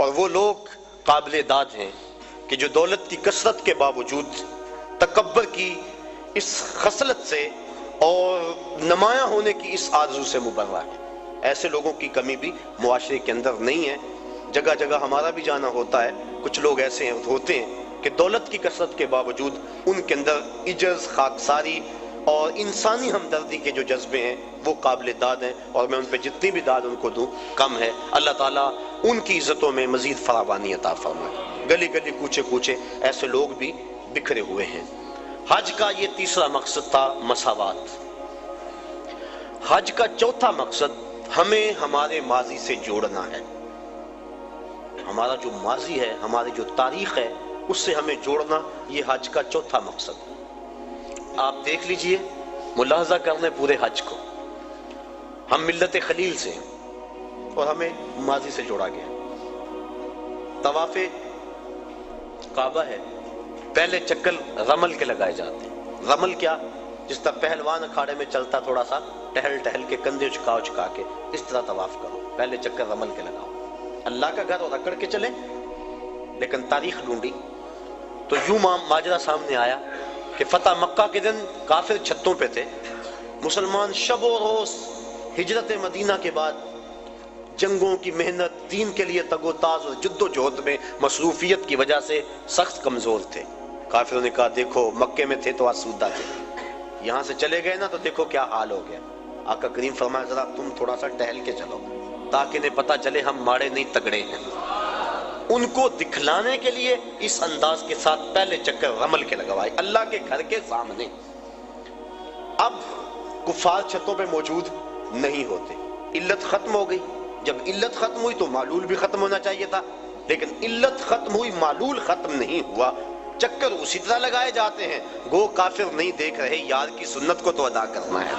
اور وہ لوگ قابل داد ہیں کہ جو دولت کی کثرت کے باوجود تکبر کی اس خصلت سے اور نمایاں ہونے کی اس آرزو سے مبرہ ہے۔ ایسے لوگوں کی کمی بھی معاشرے کے اندر نہیں ہے، جگہ جگہ ہمارا بھی جانا ہوتا ہے۔ کچھ لوگ ایسے ہوتے ہیں کہ دولت کی کثرت کے باوجود ان کے اندر عجز، خاکساری اور انسانی ہمدردی کے جو جذبے ہیں وہ قابل داد ہیں، اور میں ان پہ جتنی بھی داد ان کو دوں کم ہے۔ اللہ تعالیٰ ان کی عزتوں میں مزید فراوانی عطا فرمائے۔ گلی گلی کوچے کوچے ایسے لوگ بھی بکھرے ہوئے ہیں۔ حج کا یہ تیسرا مقصد تھا، مساوات۔ حج کا چوتھا مقصد ہمیں ہمارے ماضی سے جوڑنا ہے۔ ہمارا جو ماضی ہے، ہماری جو تاریخ ہے، اس سے ہمیں جوڑنا، یہ حج کا چوتھا مقصد ہے۔ آپ دیکھ لیجئے، ملاحظہ کر لیں پورے حج کو، ہم ملت خلیل سے ہیں اور ہمیں ماضی سے جوڑا گیا۔ طواف کعبہ ہے، پہلے چکر رمل کے لگائے جاتے ہیں۔ رمل کیا؟ جس طرح پہلوان اکھاڑے میں چلتا، تھوڑا سا ٹہل ٹہل کے، کندھے چکا کے، اس طرح طواف کرو، پہلے چکر رمل کے لگاؤ۔ اللہ کا گھر اور اکڑ کے چلے، لیکن تاریخ ڈھونڈی تو یوں ماجرا سامنے آیا کہ فتح مکہ کے دن کافر چھتوں پہ تھے، مسلمان شب و روز ہجرت مدینہ کے بعد جنگوں کی محنت، دین کے لیے تگ و تاز اور جد و جہد میں مصروفیت کی وجہ سے سخت کمزور تھے۔ کافروں نے کہا دیکھو مکے میں تھے تو آسودہ تھے، یہاں سے چلے گئے نا تو دیکھو کیا حال ہو گیا۔ آقا کریم فرمایا ذرا تم تھوڑا سا ٹہل کے چلو تاکہ انہیں پتہ چلے ہم ماڑے نہیں تگڑے ہیں۔ ان کو دکھلانے کے لیے اس انداز کے ساتھ پہلے چکر رمل کے لگوائے، اللہ کے گھر کے سامنے۔ اب کفار چھتوں پہ موجود نہیں ہوتے، علت ختم ہو گئی۔ جب علت ختم ہوئی تو معلول بھی ختم ہونا چاہیے تھا، لیکن علت ختم ہوئی، معلول ختم نہیں ہوا، چکر اسی طرح لگائے جاتے ہیں۔ گو کافر نہیں دیکھ رہے، یار کی سنت کو تو ادا کرنا ہے۔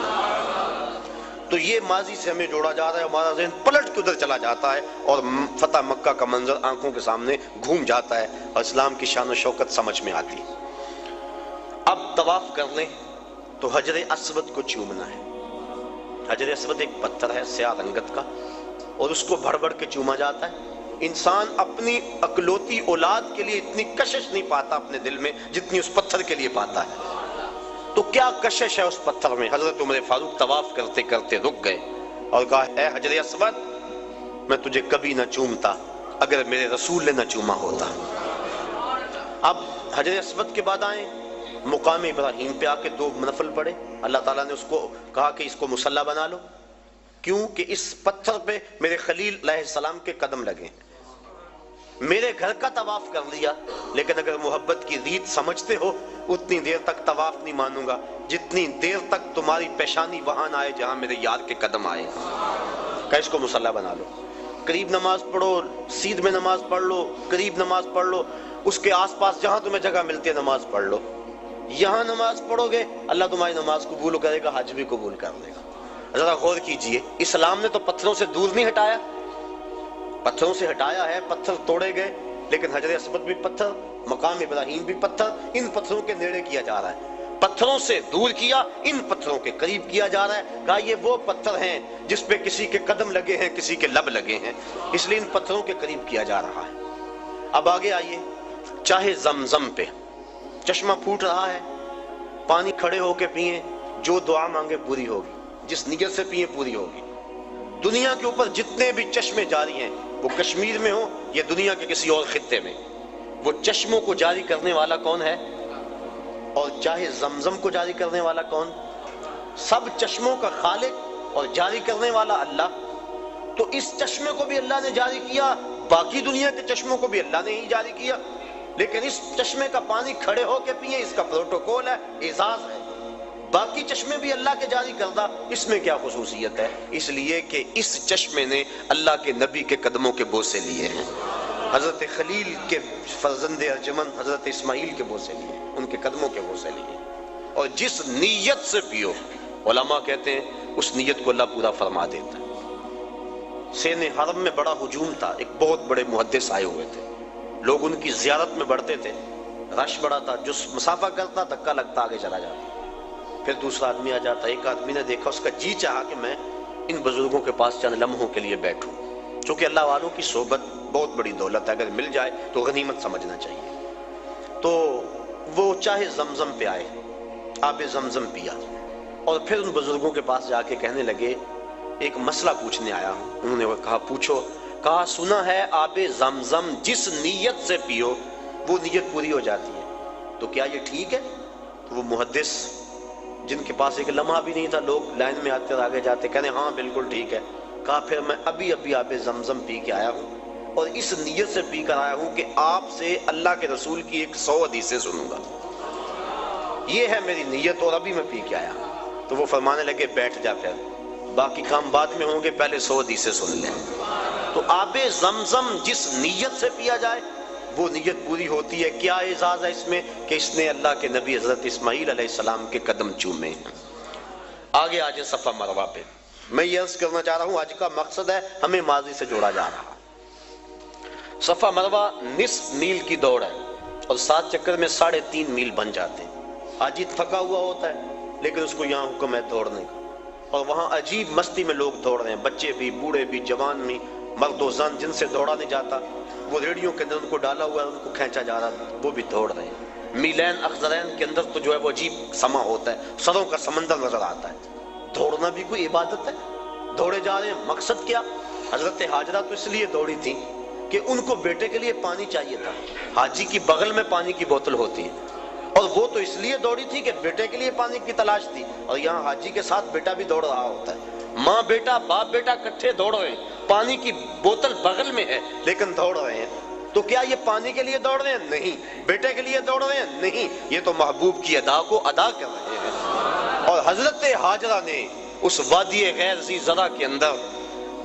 تو یہ ماضی سے ہمیں جوڑا جا رہا ہے، ہمارا ذہن پلٹ کے ادھر چلا جاتا ہے اور فتح مکہ کا منظر آنکھوں کے سامنے گھوم جاتا ہے اور اسلام کی شان و شوکت سمجھ میں آتی ہے۔ اب طواف کر لیں تو حجر اسود کو چومنا ہے۔ حجر اسود ایک پتھر ہے سیاہ رنگت کا، اور اس کو بڑھ بڑھ کے چوما جاتا ہے۔ انسان اپنی اکلوتی اولاد کے لیے اتنی کشش نہیں پاتا اپنے دل میں جتنی اس پتھر کے لیے پاتا ہے۔ تو کیا کشش ہے اس پتھر میں؟ حضرت عمر فاروق طواف کرتے کرتے رک گئے اور کہا اے حجر اسود، میں تجھے کبھی نہ چومتا اگر میرے رسول نے نہ چوما ہوتا۔ اب حجر اسود کے بعد آئیں، مقام ابراہیم پہ آ کے 2 نفل پڑھے۔ اللہ تعالیٰ نے اس کو کہا کہ اس کو مصلی بنا لو، کیوں کہ اس پتھر پہ میرے خلیل علیہ السلام کے قدم لگے۔ میرے گھر کا طواف کر لیا، لیکن اگر محبت کی ریت سمجھتے ہو اتنی دیر تک طواف نہیں مانوں گا جتنی دیر تک تمہاری پیشانی وہاں نہ آئے جہاں میرے یار کے قدم آئے۔ کہ اس کو مصلی بنا لو، قریب نماز پڑھو، سیدھ میں نماز پڑھ لو، قریب نماز پڑھ لو، اس کے آس پاس جہاں تمہیں جگہ ملتی ہے نماز پڑھ لو۔ یہاں نماز پڑھو گے اللہ تمہاری نماز قبول کرے گا، حج بھی قبول کر لے گا۔ ذرا غور کیجئے، اسلام نے تو پتھروں سے دور نہیں ہٹایا، پتھروں سے ہٹایا ہے، پتھر توڑے گئے، لیکن حجر اسود بھی پتھر، مقام ابراہیم بھی پتھر، ان پتھروں کے نیڑے کیا جا رہا ہے۔ پتھروں سے دور کیا، ان پتھروں کے قریب کیا جا رہا ہے۔ کہا یہ وہ پتھر ہیں جس پہ کسی کے قدم لگے ہیں، کسی کے لب لگے ہیں، اس لیے ان پتھروں کے قریب کیا جا رہا ہے۔ اب آگے آئیے، چاہے زمزم پہ چشمہ پھوٹ رہا ہے، پانی کھڑے ہو کے پئیں، جو دعا مانگے پوری ہوگی، جس نیت سے پئیں پوری ہوگی۔ دنیا کے اوپر جتنے بھی چشمے جاری ہیں، وہ کشمیر میں ہو یا دنیا کے کسی اور خطے میں، وہ چشموں کو جاری کرنے والا کون ہے؟ اور چاہے زمزم کو جاری کرنے والا کون؟ سب چشموں کا خالق اور جاری کرنے والا اللہ۔ تو اس چشمے کو بھی اللہ نے جاری کیا، باقی دنیا کے چشموں کو بھی اللہ نے ہی جاری کیا، لیکن اس چشمے کا پانی کھڑے ہو کے پئیں، اس کا پروٹوکول ہے، اعزاز ہے۔ باقی چشمے بھی اللہ کے جاری کردہ، اس میں کیا خصوصیت ہے؟ اس لیے کہ اس چشمے نے اللہ کے نبی کے قدموں کے بوسے لیے ہیں، حضرت خلیل کے فرزند ارجمن حضرت اسماعیل کے بوسے لیے، ان کے قدموں کے بوسے لیے۔ اور جس نیت سے پیو، علماء کہتے ہیں اس نیت کو اللہ پورا فرما دیتا ہے۔ سین حرم میں بڑا ہجوم تھا، ایک بہت بڑے محدث آئے ہوئے تھے، لوگ ان کی زیارت میں بڑھتے تھے، رش بڑا تھا، جو مسافہ کرتا دھکا لگتا آگے چلا جاتا، پھر دوسرا آدمی آ جاتا۔ ایک آدمی نے دیکھا، اس کا جی چاہا کہ میں ان بزرگوں کے پاس چند لمحوں کے لیے بیٹھوں، چونکہ اللہ والوں کی صحبت بہت بڑی دولت ہے، اگر مل جائے تو غنیمت سمجھنا چاہیے۔ تو وہ چاہے زمزم پہ آئے، آب زمزم پیا، اور پھر ان بزرگوں کے پاس جا کے کہنے لگے ایک مسئلہ پوچھنے آیا ہوں۔ انہوں نے کہا پوچھو۔ کہا سنا ہے آب زمزم جس نیت سے پیو وہ نیت پوری ہو جاتی ہے، تو کیا یہ ٹھیک ہے؟ تو وہ محدث جن کے پاس ایک لمحہ بھی نہیں تھا، لوگ لائن میں آتے اور آگے جاتے، کہنے ہاں بالکل ٹھیک ہے۔ کہا پھر میں ابھی آب زمزم پی کے آیا ہوں اور اس نیت سے پی کر آیا ہوں کہ آپ سے اللہ کے رسول کی 100 حدیثیں سنوں گا، یہ ہے میری نیت، اور ابھی میں پی کے آیا۔ تو وہ فرمانے لگے بیٹھ جا، پھر باقی کام بعد میں ہوں گے، پہلے 100 حدیثیں سن لیں۔ تو آب زمزم جس نیت سے پیا جائے وہ نیت پوری ہوتی ہے۔ کیا اعزاز ہے اس میں کہ اس نے اللہ کے نبی حضرت اسماعیل علیہ السلام کے قدم چومے ہیں۔ آگے آج صفا مروہ پہ میں یہ عرض کرنا چاہ رہا ہوں، آج کا مقصد ہے ہمیں ماضی سے جوڑا جا رہا۔ صفا مروہ نصف میل کی دوڑ ہے اور 7 چکر میں 3.5 میل بن جاتے ہیں۔ حاجی تھکا ہوا ہوتا ہے لیکن اس کو یہاں حکم ہے دوڑنے کا، اور وہاں عجیب مستی میں لوگ دوڑ رہے ہیں، بچے بھی، بوڑھے بھی، جوان بھی، مرد و زن، جن سے دوڑا نہیں جاتا وہ ریڑیوں کے اندر ان کو ڈالا ہوا ہے، ان کو کھینچا جا رہا ہے، وہ بھی دوڑ رہے ہیں۔ میلین اخضرین کے اندر تو جو ہے وہ عجیب سما ہوتا ہے، سروں کا سمندر نظر آتا ہے۔ دوڑنا بھی کوئی عبادت ہے، دوڑے جا رہے ہیں، مقصد کیا؟ حضرت حاجرہ تو اس لیے دوڑی تھی کہ ان کو بیٹے کے لیے پانی چاہیے تھا، حاجی کی بغل میں پانی کی بوتل ہوتی ہے، اور وہ تو اس لیے دوڑی تھی کہ بیٹے کے لیے پانی کی تلاش تھی، اور یہاں حاجی کے ساتھ بیٹا بھی دوڑ رہا ہوتا ہے، ماں بیٹا باپ بیٹا کٹھے دوڑ رہے ہیں، پانی کی بوتل بغل میں ہے لیکن دوڑ رہے ہیں۔ تو کیا یہ پانی کے لیے دوڑ رہے ہیں؟ نہیں۔ بیٹے کے لیے دوڑ رہے ہیں؟ نہیں، یہ تو محبوب کی ادا کو ادا کر رہے ہیں۔ اور حضرت حاجرہ نے اس وادی غیر ذی زرع کے اندر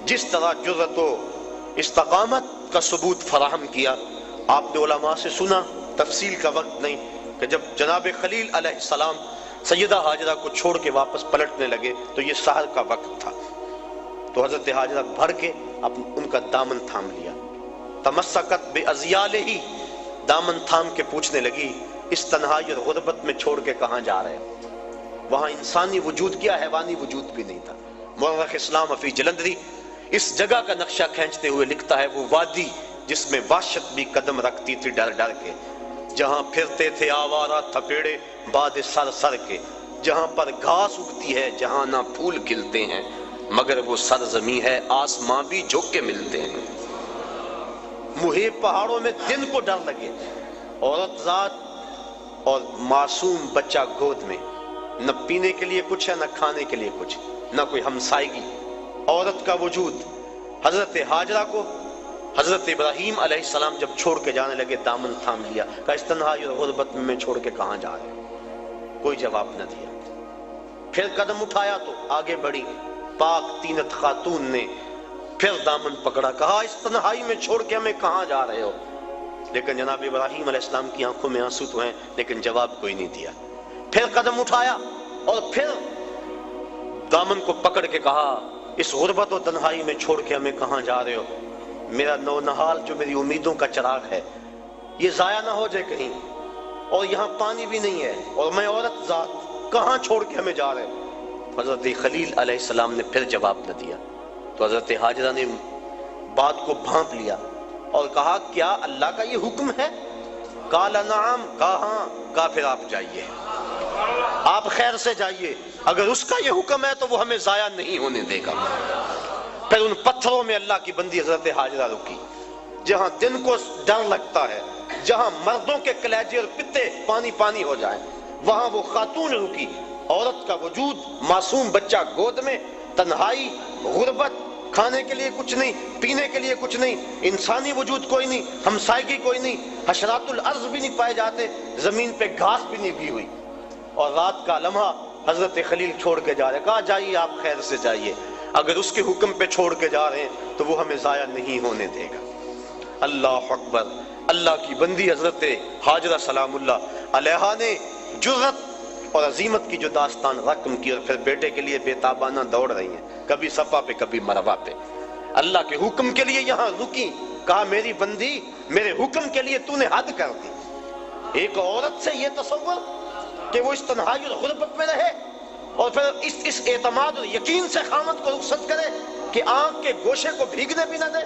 جس طرح جرأت و استقامت کا ثبوت فراہم کیا، آپ نے علماء سے سنا، تفصیل کا وقت نہیں، کہ جب جناب خلیل علیہ السلام سیدہ حاجرہ کو چھوڑ کے واپس پلٹنے لگے تو یہ سحر کا وقت تھا، تو حضرت حاجرہ بھر کے ان کا دامن تھام لیا، تمسکت بِأَزْيَالِهِ، دامن تھام کے پوچھنے لگی اس تنہائی اور غربت میں چھوڑ کے کہاں جا رہے ہیں؟ وہاں انسانی وجود کیا، حیوانی وجود بھی نہیں تھا۔ مورخ اسلام فی جلندری اس جگہ کا نقشہ کھینچتے ہوئے لکھتا ہے وہ وادی جس میں وحشت بھی قدم رکھتی تھی ڈر ڈر کے، جہاں پھرتے تھے آوارہ تھپیڑے باد سر سر کے، جہاں پر گھاس اگتی ہے جہاں نہ پھول کھلتے ہیں، مگر وہ سرزمین ہے آسماں بھی جھک کے ملتے ہیں۔ محیط پہاڑوں میں دن کو ڈر لگے، عورت ذات اور معصوم بچہ گود میں، نہ پینے کے لیے کچھ ہے نہ کھانے کے لیے کچھ، نہ کوئی ہمسائیگی، عورت کا وجود۔ حضرت حاجرہ کو حضرت ابراہیم علیہ السلام جب چھوڑ کے جانے لگے دامن تھام لیا، کہا اس تنہائی اور غربت میں چھوڑ کے کہاں جا رہے ہیں؟ کوئی جواب نہ دیا۔ پھر قدم اٹھایا تو آگے بڑھی، پاک تینت خاتون نے پھر دامن پکڑا، کہا اس تنہائی میں چھوڑ کے ہمیں کہاں جا رہے ہو؟ لیکن جناب ابراہیم علیہ السلام کی آنکھوں میں آنسو تو ہیں لیکن جواب کوئی نہیں دیا۔ پھر قدم اٹھایا اور پھر دامن کو پکڑ کے کہا اس غربت و تنہائی میں چھوڑ کے ہمیں کہاں جا رہے ہو؟ میرا نونہال جو میری امیدوں کا چراغ ہے یہ ضائع نہ ہو جائے کہیں، اور یہاں پانی بھی نہیں ہے، اور میں عورت ذات، کہاں چھوڑ کے ہمیں جا رہے ہیں؟ حضرت خلیل علیہ السلام نے پھر جواب نہ دیا، تو حضرت حاجرہ نے بات کو بھانپ لیا اور کہا کیا اللہ کا یہ حکم ہے؟ قال نعم، کہا ہاں، کہا پھر آپ جائیے، آپ خیر سے جائیے، اگر اس کا یہ حکم ہے تو وہ ہمیں ضائع نہیں ہونے دے گا۔ پھر ان پتھروں میں اللہ کی بندی حضرت حاجرہ رکی، جہاں دن کو ڈر لگتا ہے، جہاں مردوں کے کلیجے اور پتے پانی پانی ہو جائیں، وہاں وہ خاتون رکی، عورت کا وجود، معصوم بچہ گود میں، تنہائی، غربت، کھانے کے لیے کچھ نہیں، پینے کے لیے کچھ نہیں، انسانی وجود کوئی نہیں، ہمسائیگی کوئی نہیں، حشرات الارض بھی نہیں پائے جاتے، زمین پہ گھاس بھی نہیں بھی ہوئی، اور رات کا لمحہ حضرت خلیل چھوڑ کے جا رہے، کہا جائیے آپ خیر سے جائیے، اگر اس کے حکم پہ چھوڑ کے جا رہے ہیں تو وہ ہمیں ضائع نہیں ہونے دے گا۔ اللہ اکبر، اللہ کی بندی حضرت حاجرہ سلام اللہ علیہا نے جرأت اور عظیمت کی جو داستان رقم کی، اور پھر بیٹے کے لیے بے تابانہ دوڑ رہی ہیں، کبھی صفا پہ کبھی مروہ پہ، اللہ کے حکم کے لیے یہاں رکی، کہا میری بندی میرے حکم کے لیے تو نے حد کر دی۔ ایک عورت سے یہ تصور کہ وہ اس تنہائی اور غربت میں رہے، اور پھر اس اعتماد اور یقین سے خامد کو رخصت کرے کہ آنکھ کے گوشے کو بھیگنے بھی نہ دے،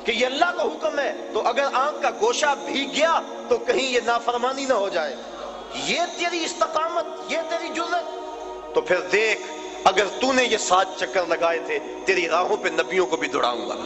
کہ یہ اللہ کا حکم ہے، تو اگر آنکھ کا گوشہ بھیگ گیا تو کہیں یہ نافرمانی نہ ہو جائے، یہ تیری استقامت، یہ تیری جرأت، تو پھر دیکھ اگر تو نے یہ 7 چکر لگائے تھے، تیری راہوں پہ نبیوں کو بھی دوڑاؤں گا،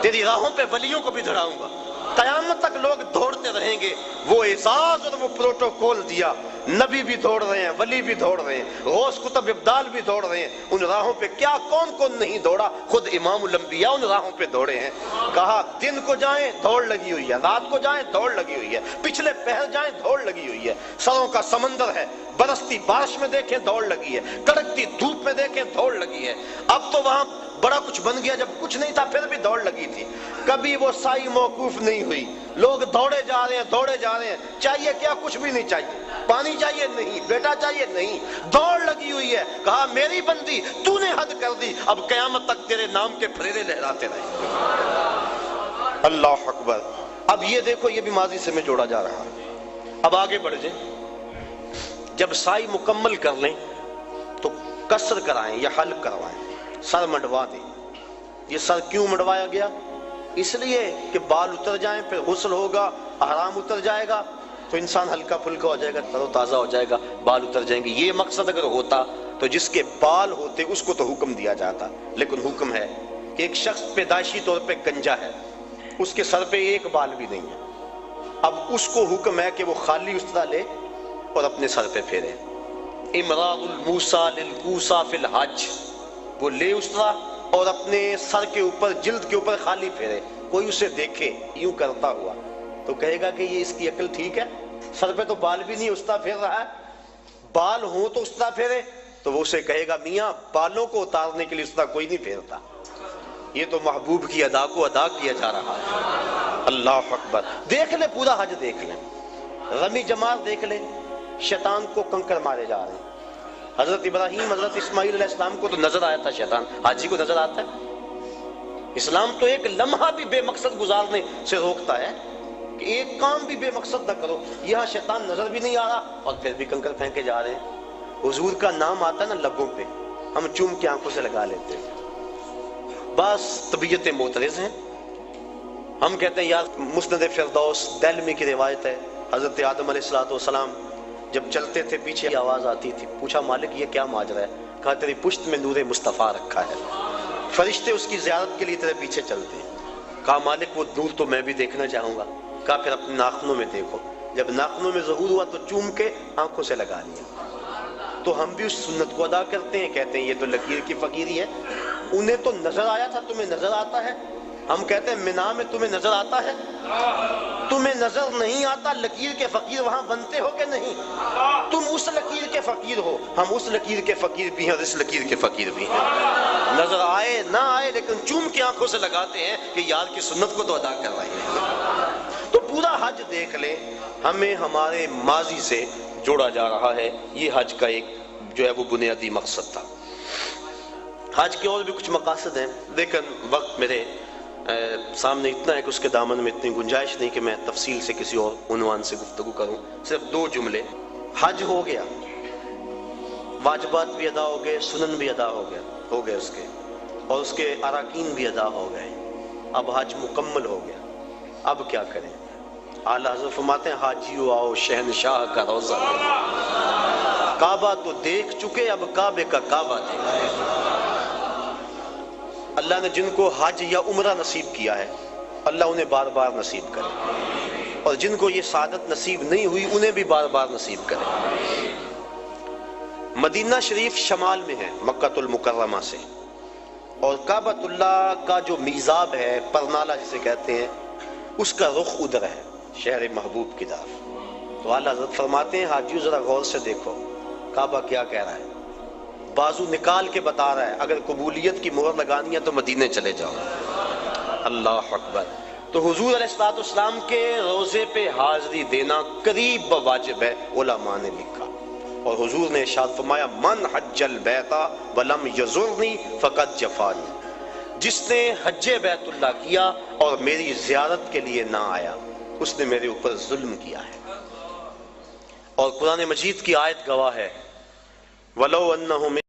تیری راہوں پہ ولیوں کو بھی دوڑاؤں گا، قیامت تک لوگ دوڑتے رہیں گے۔ وہ اعزاز اور وہ پروٹوکول دیا، نبی بھی دوڑ رہے ہیں، ولی بھی دوڑ رہے ہیں، غوث قطب ابدال بھی دوڑ رہے ہیں، ان راہوں پہ کیا کون کون نہیں دوڑا، خود امام الانبیاء ان راہوں پہ دوڑے ہیں۔ کہا دن کو جائیں دوڑ لگی ہوئی ہے، رات کو جائیں دوڑ لگی ہوئی ہے، پچھلے پہر جائیں دوڑ لگی ہوئی ہے، سروں کا سمندر ہے، برستی بارش میں دیکھیں دوڑ لگی ہے، کڑکتی دھوپ میں دیکھیں دوڑ لگی ہے۔ اب تو وہاں بڑا کچھ بن گیا، جب کچھ نہیں تھا پھر بھی دوڑ لگی تھی، کبھی وہ سائی موقوف نہیں ہوئی، لوگ دوڑے جا رہے ہیں، دوڑے جا رہے ہیں۔ چاہیے کیا؟ کچھ بھی نہیں چاہیے، پانی چاہیے نہیں، بیٹا چاہیے نہیں، دوڑ لگی ہوئی ہے۔ کہا میری بندی تو نے حد کر دی، اب قیامت تک تیرے نام کے پھریرے لہراتے رہے۔ اللہ اکبر۔ اب یہ دیکھو یہ بھی ماضی سے میں جوڑا جا رہا ہے۔ اب آگے بڑھ جائیں، جب سائی مکمل کر لیں تو قصر کرائیں یا حلق کروائیں، سر منڈوا دیں۔ یہ سر کیوں منڈوایا گیا؟ اس لیے کہ بال اتر جائیں، پھر غسل ہوگا، احرام اتر جائے گا تو انسان ہلکا پھلکا ہو جائے گا، تر و تازہ ہو جائے گا، بال اتر جائیں گے۔ یہ مقصد اگر ہوتا تو جس کے بال ہوتے اس کو تو حکم دیا جاتا، لیکن حکم ہے کہ ایک شخص پیدائشی طور پہ گنجا ہے، اس کے سر پہ ایک بال بھی نہیں ہے، اب اس کو حکم ہے کہ وہ خالی استرا لے اور اپنے سر پہ پھیرے۔ امراء الموسیٰ للکوسیٰ فی الحج، وہ لے استرا اور اپنے سر کے اوپر، جلد کے اوپر خالی پھیرے۔ کوئی اسے دیکھے یوں کرتا ہوا تو کہے گا کہ یہ اس کی عقل ٹھیک ہے، سر پہ تو بال بھی نہیں، استرا پھیر رہا ہے، بال ہوں تو استرا پھیرے۔ تو وہ اسے کہے گا میاں بالوں کو اتارنے کے لیے استرا کوئی نہیں پھیرتا، یہ تو محبوب کی ادا کو ادا کیا جا رہا ہے۔ اللہ اکبر۔ دیکھ لے پورا حج دیکھ لیں، رمی جمار دیکھ لیں، شیطان کو کنکر مارے جا رہے ہیں۔ حضرت ابراہیم، حضرت اسماعیل علیہ السلام کو تو نظر آیا تھا شیطان، حاجی کو نظر آتا ہے؟ اسلام تو ایک لمحہ بھی بے مقصد گزارنے سے روکتا ہے کہ ایک کام بھی بے مقصد نہ کرو۔ یہاں شیطان نظر بھی نہیں آ رہا اور پھر بھی کنکر پھینکے جا رہے ہیں۔ حضور کا نام آتا ہے نا لبوں پہ، ہم چوم کے آنکھوں سے لگا لیتے ہیں، بس طبیعت معترض ہیں۔ ہم کہتے ہیں یار مسند فردوس دہلمی کی روایت ہے، حضرت آدم علیہ السلام جب چلتے تھے پیچھے آواز آتی تھی، پوچھا مالک یہ کیا ماجرا ہے؟ کہا تیری پشت میں نور مصطفیٰ رکھا ہے، فرشتے اس کی زیارت کے لیے تیرے پیچھے چلتے ہیں۔ کہا مالک وہ نور تو میں بھی دیکھنا چاہوں گا۔ کہا پھر اپنے ناخنوں میں دیکھو، جب ناخنوں میں ظہور ہوا تو چوم کے آنکھوں سے لگا لیا۔ تو ہم بھی اس سنت کو ادا کرتے ہیں، کہتے ہیں یہ تو لکیر کی فقیری ہے، انہیں تو نظر آیا تھا، تمہیں نظر آتا ہے؟ ہم کہتے ہیں مینا میں تمہیں نظر آتا ہے؟ تمہیں نظر نہیں آتا، لکیر کے فقیر وہاں بنتے ہو کہ نہیں؟ تم اس لکیر کے فقیر ہو، ہم اس لکیر کے فقیر بھی ہیں اور اس لکیر کے فقیر بھی ہیں۔ نظر آئے نہ آئے لیکن چوم کے آنکھوں سے لگاتے ہیں کہ یار کی سنت کو تو ادا کر رہے ہیں۔ تو پورا حج دیکھ لیں، ہمیں ہمارے ماضی سے جوڑا جا رہا ہے، یہ حج کا ایک جو ہے وہ بنیادی مقصد تھا۔ حج کے اور بھی کچھ مقاصد ہیں لیکن وقت میرے سامنے اتنا ہے کہ اس کے دامن میں اتنی گنجائش نہیں کہ میں تفصیل سے کسی اور عنوان سے گفتگو کروں۔ صرف 2 جملے۔ حج ہو گیا، واجبات بھی ادا ہو گئے، سنن بھی ادا ہو گئے اس کے، اور اس کے اراکین بھی ادا ہو گئے۔ اب حج مکمل ہو گیا، اب کیا کریں؟ اعلیٰ حضرت فرماتے ہیں حاجیو آؤ شہنشاہ کا روضہ، کعبہ تو دیکھ چکے اب کعبے کا کعبہ دیکھیں۔ اللہ نے جن کو حج یا عمرہ نصیب کیا ہے اللہ انہیں بار بار نصیب کرے، اور جن کو یہ سعادت نصیب نہیں ہوئی انہیں بھی بار بار نصیب کرے۔ مدینہ شریف شمال میں ہے مکہ المکرمہ سے، اور کعبۃ اللہ کا جو میزاب ہے، پرنالہ جسے کہتے ہیں، اس کا رخ ادھر ہے، شہر محبوب کی طرف۔ تو اعلیٰ حضرت فرماتے ہیں حاجیو ذرا غور سے دیکھو کعبہ کیا کہہ رہا ہے، بازو نکال کے بتا رہا ہے اگر قبولیت کی مہر لگانی ہے تو مدینے چلے جاؤ۔ اللہ اکبر۔ تو حضور علیہ السلام کے روزے پہ حاضری دینا قریب واجب ہے، علماء نے لکھا، اور حضور نے ارشاد فرمایا من حج البیت ولم یزرنی فقد جفانی، جس نے حج بیت اللہ کیا اور میری زیارت کے لیے نہ آیا اس نے میرے اوپر ظلم کیا ہے۔ اور قرآن مجید کی آیت گواہ ہے وَلَوْ أَنَّهُمْ